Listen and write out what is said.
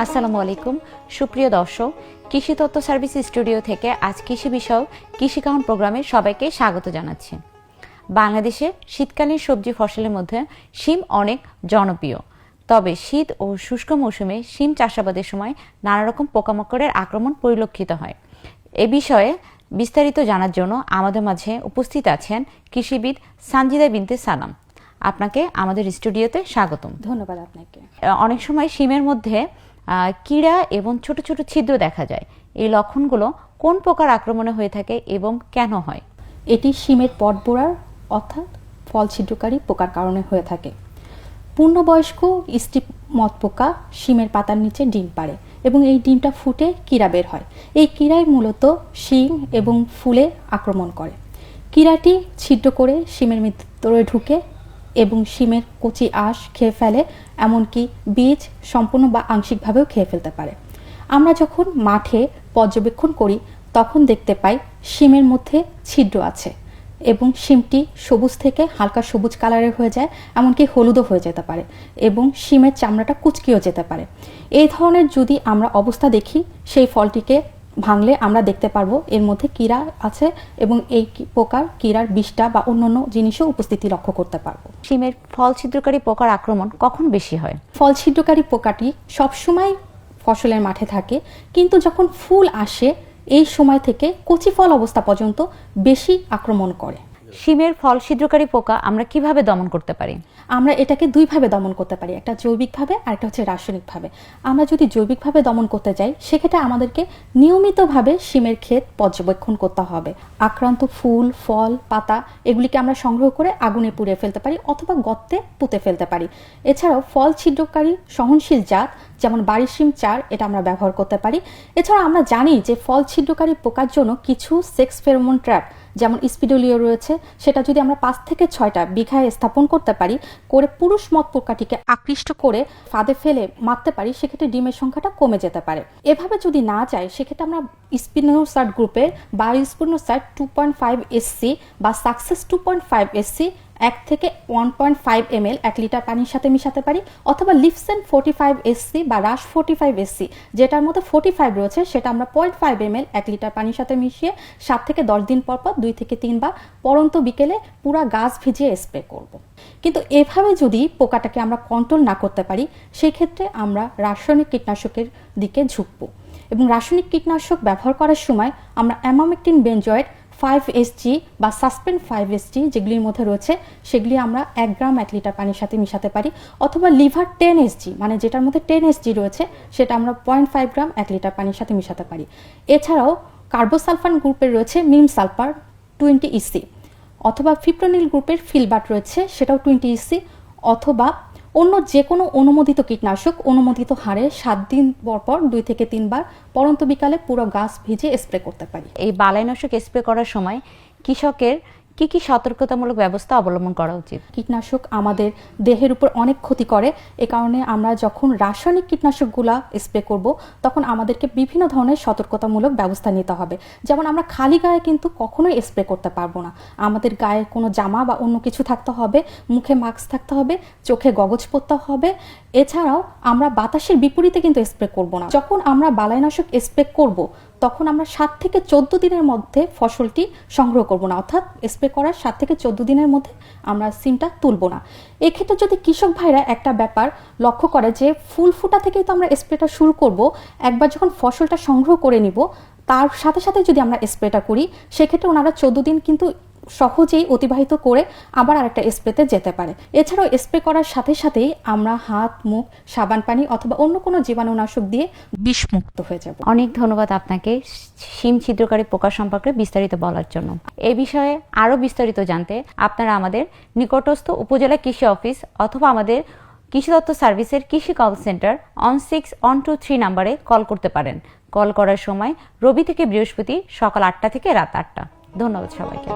আসসালামু আলাইকুম সুপ্রিয় দর্শক, কৃষি তথ্য সার্ভিস স্টুডিও থেকে আজ কৃষি বিষয়ক কৃষি কাউন্ট প্রোগ্রামে সবাইকে স্বাগত জানাচ্ছি। বাংলাদেশে শীতকালীন সবজি ফসলের মধ্যে শিম অনেক জনপ্রিয়। তবে শীত ও শুষ্ক মৌসুমে শিম চাষাবাদের সময় নানা রকম পোকামাকড়ের আক্রমণ পরিলক্ষিত হয়। এ বিষয়ে বিস্তারিত জানার জন্য আমাদের মাঝে উপস্থিত আছেন কৃষিবিদ সানজিদা বিনতে সালাম। আপনাকে আমাদের স্টুডিওতে স্বাগতম। ধন্যবাদ আপনাকে। অনেক সময় শিমের মধ্যে কীড়া এবং ছোট ছোট ছিদ্র দেখা যায়। এই লক্ষণগুলো কোন প্রকার আক্রমণে হয়ে থাকে এবং কেন হয়? এটি শিমের পটবোড়ার অর্থাৎ ফল ছিদ্রকারী পোকার কারণে হয়ে থাকে। পূর্ণবয়স্ক স্টিপ মথ পোকা শিমের পাতার নিচে ডিম পাড়ে এবং এই ডিমটা ফুটে কীড়া বের হয়। এই কীড়াই মূলত শিম এবং ফুলে আক্রমণ করে। কীড়াটি ছিদ্র করে শিমের ভিতরে ঢুকে এবং শিমের কচি আঁশ খেয়ে ফেলে, এমনকি বীজ সম্পূর্ণ বা আংশিকভাবেও খেয়ে ফেলতে পারে। আমরা যখন মাঠে পর্যবেক্ষণ করি তখন দেখতে পাই শিমের মধ্যে ছিদ্র আছে এবং শিমটি সবুজ থেকে হালকা সবুজ কালারের হয়ে যায়, এমনকি হলুদও হয়ে যেতে পারে এবং শিমের চামড়াটা কুচকিও যেতে পারে। এই ধরনের যদি আমরা অবস্থা দেখি, সেই ফলটিকে ভাঙলে আমরা দেখতে পারবো এর মধ্যে কীড়া আছে এবং এই পোকার কীড়ার বিষটা বা অন্যান্য জিনিসও উপস্থিতি লক্ষ্য করতে পারবো। শিমের ফল ছিদ্রকারী পোকার আক্রমণ কখন বেশি হয়? ফল ছিদ্রকারী পোকাটি সবসময় ফসলের মাঠে থাকে, কিন্তু যখন ফুল আসে এই সময় থেকে কচি ফল অবস্থা পর্যন্ত বেশি আক্রমণ করে। শিমের ফল ছিদ্রকারী পোকা আমরা কিভাবে দমন করতে পারি? আমরা এটাকে দুইভাবে দমন করতে পারি, একটা জৈবিকভাবে আর একটা হচ্ছে রাসায়নিকভাবে। আমরা যদি জৈবিকভাবে দমন করতে যাই সেক্ষেত্রে আমাদেরকে নিয়মিতভাবে শিমের ক্ষেত পর্যবেক্ষণ করতে হবে। আক্রান্ত ফুল, ফল, পাতা এগুলিকে আমরা সংগ্রহ করে আগুনে পুড়িয়ে ফেলতে পারি অথবা গর্তে পুঁতে ফেলতে পারি। এছাড়াও ফল ছিদ্রকারী সহনশীল জাত যেমন বাড়ি শিম 4 এটা আমরা ব্যবহার করতে পারি। এছাড়া আমরা জানি যে ফল ছিদ্রকারী পোকার জন্য কিছু সেক্স ফেরোমন ট্র্যাপ যেমন স্পিডোলিও রয়েছে, সেটা যদি আমরা 5 থেকে 6টা বিঘায় স্থাপন করতে পারি, করে পুরুষ মথ পোকাটিকে আকৃষ্ট করে ফাঁদে ফেলে মারতে পারি, সেক্ষেত্রে ডিমের সংখ্যাটা কমে যেতে পারে। এভাবে যদি না যায় সেক্ষেত্রে আমরা স্পিনোসাইড গ্রুপের বায়োস্পিনোসাইড 2.5 SC বা সাকসেস 2.5 SC 1 থেকে 1.5 ml 1 লিটার পানির সাথে মিশাতে পারি, অথবা লিফসেন 45 SC বা রাশ 45 SC যেটার মধ্যে 45 রয়েছে সেটা আমরা 0.5 ml 1 লিটার পানির সাথে মিশিয়ে 7 থেকে 10 দিন পর 2 থেকে 3 বার পরন্ত বিকেলে পুরা গাছ ভিজিয়ে স্প্রে করব। কিন্তু এভাবে যদি পোকাটাকে আমরা কন্ট্রোল না করতে পারি সেই ক্ষেত্রে আমরা রাসায়নিক কীটনাশকের দিকে ঝুঁকব এবং রাসায়নিক কীটনাশক ব্যবহার করার সময় আমরা অ্যামামেকটিন বেনজয়েড 5 SG বা সাসপেন্ড 5 SG যেগুলির মধ্যে রয়েছে সেগুলি আমরা 1 গ্রাম 1 লিটার পানির সাথে মিশাতে পারি, অথবা লিভার 10 SG মানে যেটার মধ্যে 10 SG রয়েছে সেটা আমরা 0.5 গ্রাম 1 লিটার পানির সাথে মিশাতে পারি। এছাড়াও কার্বোসালফান গ্রুপের রয়েছে মিম সালফার 20 EC, অথবা ফিপ্রোনিল গ্রুপের ফিলবাট রয়েছে সেটাও 20 EC, অথবা অন্য যে কোনো অনুমোদিত কীটনাশক অনুমোদিত হারে 7 দিন পর 2 থেকে 3 বার পরন্ত বিকালে পুরো গাছ ভিজে স্প্রে করতে পারি। এই বালাইনাশক স্প্রে করার সময় কৃষকের কি কি সতর্কতামূলক ব্যবস্থা অবলম্বন করা উচিত? কীটনাশক আমাদের দেহের উপর অনেক ক্ষতি করে, এ কারণে আমরা যখন রাসায়নিক কীটনাশকগুলা স্প্রে করব তখন আমাদেরকে বিভিন্ন ধরনের সতর্কতামূলক ব্যবস্থা নিতে হবে। যেমন আমরা খালি গায়ে কিন্তু কখনোই স্প্রে করতে পারবো না, আমাদের গায়ে কোনো জামা বা অন্য কিছু থাকতে হবে, মুখে মাস্ক থাকতে হবে, চোখে গগজ পরতে হবে। এছাড়াও আমরা বাতাসের বিপরীতে কিন্তু স্প্রে করব না। যখন আমরা বালাইনাশক স্প্রে করব তখন আমরা 7 থেকে 14 দিনের মধ্যে ফসলটি সংগ্রহ করব না, অর্থাৎ স্প্রে করার 7 থেকে 14 দিনের মধ্যে আমরা সিমটা তুলব না। এক্ষেত্রে যদি কৃষক ভাইরা একটা ব্যাপার লক্ষ্য করে যে ফুল ফুটা থেকেই তো আমরা স্প্রেটা শুরু করব, একবার যখন ফসলটা সংগ্রহ করে নিব তার সাথে সাথে যদি আমরা স্প্রেটা করি সেক্ষেত্রে ওনারা 14 দিন কিন্তু সহজেই অতিবাহিত করে আবার আরেকটা স্প্রেতে যেতে পারে। এছাড়াও স্প্রে করার সাথে সাথেই আমরা হাত, মুখ সাবান পানি অথবা অন্য কোনো জীবাণুনাশক দিয়ে বিষমুক্ত হয়ে যাব। অনেক ধন্যবাদ আপনাকে শিম ছিদ্রকারী পোকা সম্পর্কে বিস্তারিত বলার জন্য। এই বিষয়ে আরও বিস্তারিত জানতে আপনারা আমাদের নিকটস্থ উপজেলা কৃষি অফিস অথবা আমাদের কৃষি তথ্য সার্ভিসের কৃষি কল সেন্টার 16123 নম্বরে কল করতে পারেন। কল করার সময় রবি থেকে বৃহস্পতি সকাল 8টা থেকে রাত 8টা। ধন্যবাদ সবাইকে।